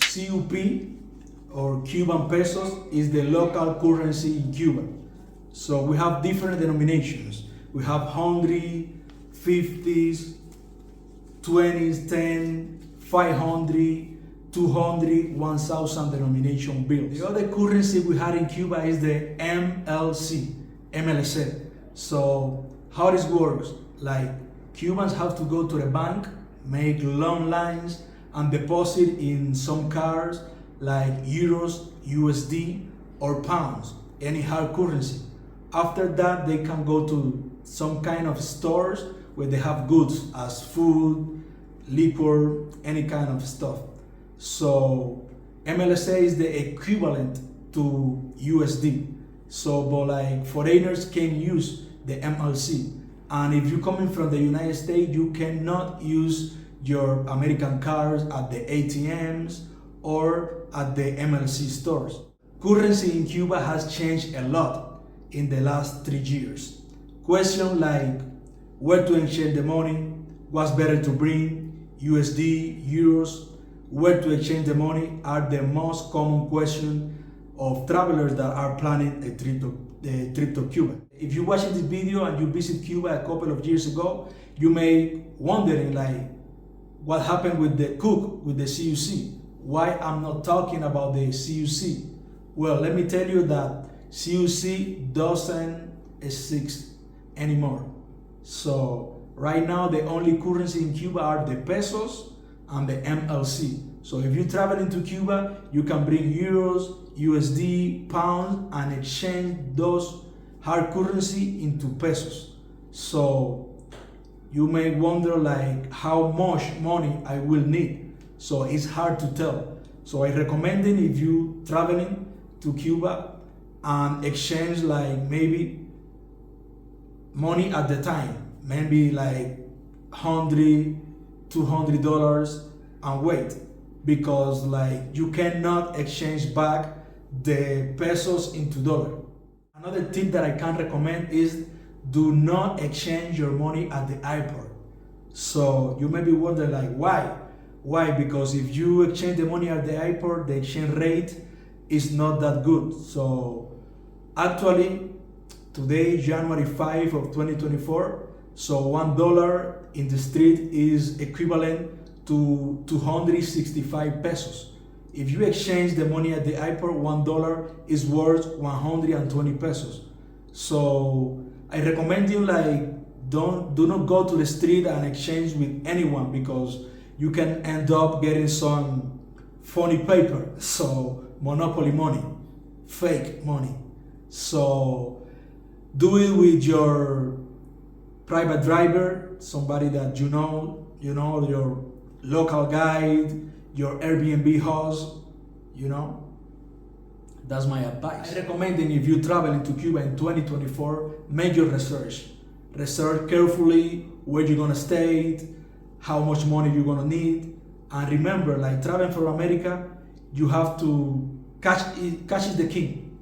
CUP or Cuban pesos is the local currency in Cuba. So we have different denominations. We have 100, 50s, 20s, 10, 500, 200, 1000 denomination bills. The other currency we had in Cuba is the MLC. So how this works, like Cubans have to go to the bank, make long lines, and deposit in some cards like euros, USD, or pounds, any hard currency. After that, they can go to some kind of stores where they have goods as food, liquor, any kind of stuff. So MLSA is the equivalent to USD. So, but like foreigners can use the MLC. And if you're coming from the United States, you cannot use your American cards at the ATMs or at the MLC stores. Currency in Cuba has changed a lot in the last 3 years. Questions like where to exchange the money, what's better to bring, USD, euros, where to exchange the money are the most common questions of travelers that are planning a trip to Cuba. If you're watching this video and you visit Cuba a couple of years ago, you may wondering like what happened with the cook, with the CUC. Why I'm not talking about the CUC? Well, let me tell you that CUC doesn't exist anymore. So right now the only currency in Cuba are the pesos and the MLC. So if you're traveling to Cuba, you can bring euros, USD, pounds, and exchange those hard currency into pesos. So you may wonder like how much money I will need. So it's hard to tell. So I recommend it if you traveling to Cuba and exchange like maybe money at the time, maybe like $100, $200 and wait, because like you cannot exchange back the pesos into dollar. Another tip that I can recommend is do not exchange your money at the airport. So you may be wondering like why? Why? Because if you exchange the money at the airport, the exchange rate is not that good. So actually today, January 5 of 2024, so $1 in the street is equivalent to 265 pesos. If you exchange the money at the airport, $1 is worth 120 pesos. So I recommend you like do not go to the street and exchange with anyone, because you can end up getting some funny paper, so monopoly money, fake money. So do it with your private driver, somebody that you know, your local guide, your Airbnb host, That's my advice. I recommend that if you're traveling to Cuba in 2024, make your research. Research carefully where you're gonna stay, how much money you're gonna need. And remember, like traveling from America, you have to cash is the king,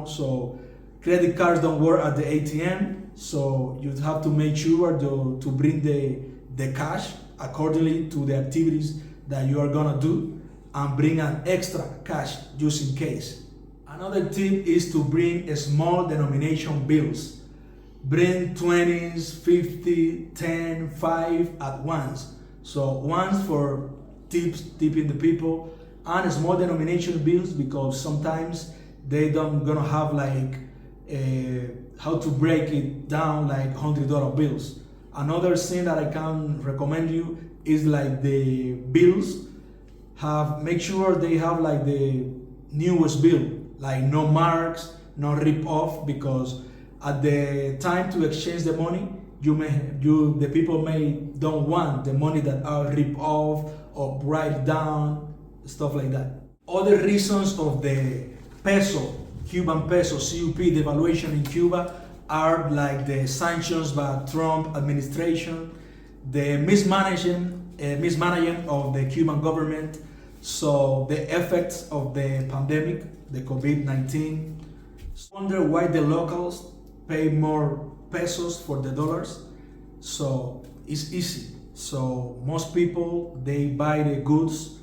So credit cards don't work at the ATM, so you have to make sure to bring the cash accordingly to the activities that you are gonna do, and bring an extra cash just in case. Another tip is to bring small denomination bills. Bring 20s, 50, 10, 5 at once. So once for tipping the people, and small denomination bills, because sometimes they don't gonna have like how to break it down like $100 bills. Another thing that I can recommend you is like the bills make sure they have like the newest bill, like no marks, no rip off, because at the time to exchange the money, the people don't want the money that are rip off or write down, stuff like that. Other reasons of the peso, Cuban peso, CUP devaluation in Cuba are like the sanctions by Trump administration, the mismanagement of the Cuban government, so the effects of the pandemic, the COVID-19. Wonder why the locals pay more pesos for the dollars. So it's easy. So most people, they buy the goods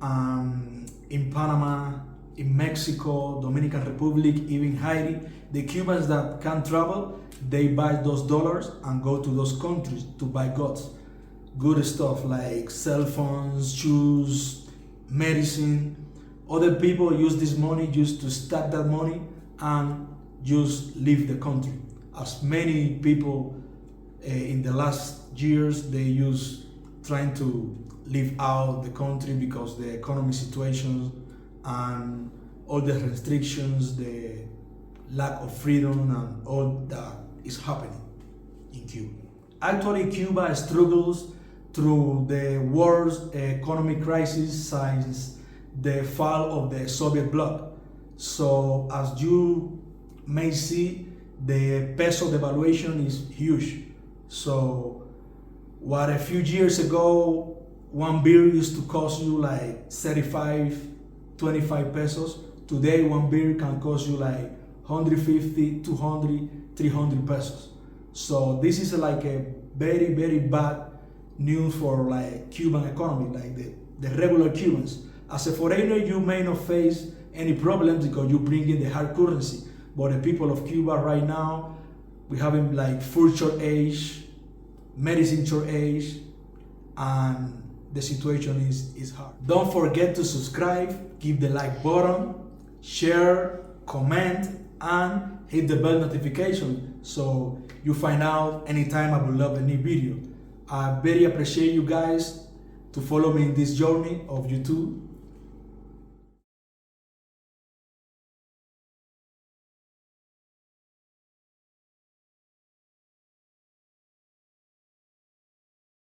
in Panama, in Mexico, Dominican Republic, even Haiti. The Cubans that can travel, they buy those dollars and go to those countries to buy goods. Good stuff like cell phones, shoes, medicine. Other people use this money just to stack that money and just leave the country. As many people in the last years, they use trying to leave out the country because the economic situation and all the restrictions, the lack of freedom and all that is happening in Cuba. Actually, Cuba struggles through the worst economic crisis since the fall of the Soviet bloc. So as you may see, the peso devaluation is huge. So what a few years ago, one beer used to cost you like 35, 25 pesos. Today, one beer can cost you like 150, 200, 300 pesos. So this is like a very, very bad news for like Cuban economy, like the regular Cubans. As a foreigner, you may not face any problems because you bring in the hard currency. But the people of Cuba right now, we having like food shortage, medicine shortage, and the situation is hard. Don't forget to subscribe, give the like button, share, comment, and hit the bell notification so you find out anytime I will upload a new video. I very appreciate you guys to follow me in this journey of YouTube.